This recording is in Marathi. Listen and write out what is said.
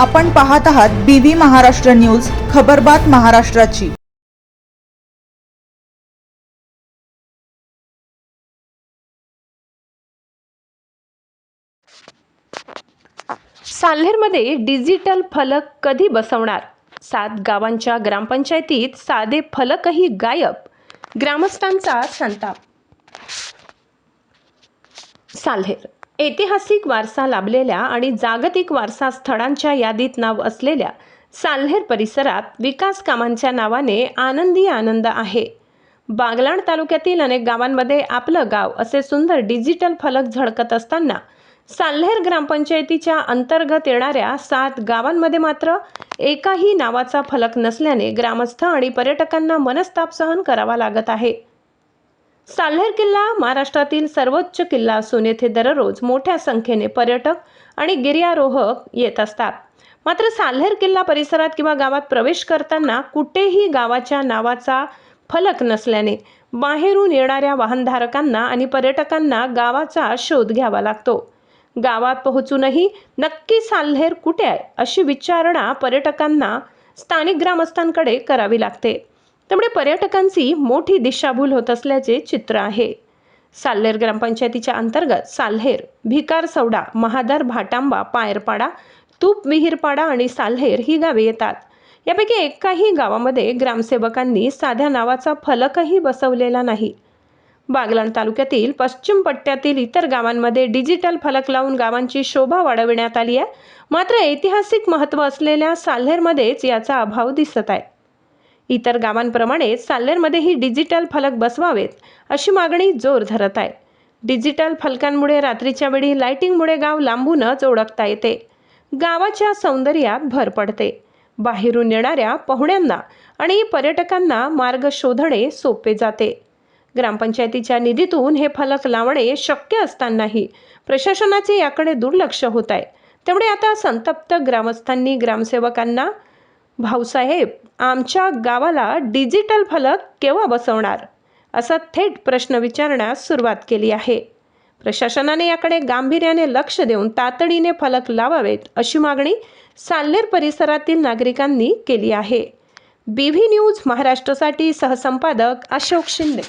आपण पाहत आहात BV महाराष्ट्र न्यूज, खबरबात महाराष्ट्राची। साल्हेरमध्ये डिजिटल फलक कधी बसवणार? 7 गावांच्या ग्रामपंचायतीत साधे फलकही गायब, ग्रामस्थांचा संताप। साल्हेर ऐतिहासिक वारसा लाभलेल्या आणि जागतिक वारसा स्थळांच्या यादीत नाव असलेल्या साल्हेर परिसरात विकास कामांच्या नावाने आनंदी आनंद आहे। बागलाण तालुक्यातील अनेक गावांमध्ये आपलं गाव असे सुंदर डिजिटल फलक झळकत असताना साल्हेर ग्रामपंचायतीच्या अंतर्गत येणाऱ्या 7 गावांमध्ये मात्र एकाही नावाचा फलक नसल्याने ग्रामस्थ आणि पर्यटकांना मनस्ताप सहन करावा लागत आहे। साल्हेर किल्ला महाराष्ट्रातील सर्वोच्च किल्ला असून येथे दररोज मोठ्या संख्येने पर्यटक आणि गिर्यारोहक येत असतात। मात्र साल्हेर किल्ला परिसरात किंवा गावात प्रवेश करताना कुठेही गावाच्या नावाचा फलक नसल्याने बाहेरून येणाऱ्या वाहनधारकांना आणि पर्यटकांना गावाचा शोध घ्यावा लागतो। गावात पोहोचूनही नक्की साल्हेर कुठे आहे अशी विचारणा पर्यटकांना स्थानिक ग्रामस्थांकडे करावी लागते। त्यामुळे पर्यटकांची मोठी दिशाभूल होत असल्याचे चित्र आहे। साल्हेर ग्रामपंचायतीच्या अंतर्गत साल्हेर, भिकारसवडा, महादर, भाटांबा, पायरपाडा, तूप विहीरपाडा आणि साल्हेर ही गावे येतात। यापैकी एकाही गावामध्ये ग्रामसेवकांनी साध्या नावाचा फलकही बसवलेला नाही। बागलाण तालुक्यातील पश्चिम पट्ट्यातील इतर गावांमध्ये डिजिटल फलक लावून गावांची शोभा वाढविण्यात आली आहे। मात्र ऐतिहासिक महत्त्व असलेल्या साल्हेरमध्येच याचा अभाव दिसत आहे। इतर गावांप्रमाणे साल्हेरमध्येही डिजिटल फलक बसवावेत अशी मागणी जोर धरत आहे। डिजिटल फलकांमुळे रात्रीच्या वेळी लाइटिंगमुळे गाव लांबूनच ओळखता येते, गावाच्या सौंदर्यात भर पडते। बाहेरून येणाऱ्या पाहुण्यांना आणि पर्यटकांना मार्ग शोधणे सोपे जाते। ग्रामपंचायतीच्या निधीतून हे फलक लावणे शक्य असतानाही प्रशासनाचे याकडे दुर्लक्ष होत आहे। त्यामुळे आता संतप्त ग्रामस्थांनी ग्रामसेवकांना, भाऊसाहेब, आमच्या गावाला डिजिटल फलक केव्हा बसवणार असा थेट प्रश्न विचारण्यास सुरुवात केली आहे। प्रशासनाने याकडे गांभीर्याने लक्ष देऊन तातडीने फलक लावावेत अशी मागणी साल्हेर परिसरातील नागरिकांनी केली आहे। BV न्यूज महाराष्ट्रासाठी सहसंपादक अशोक शिंदे।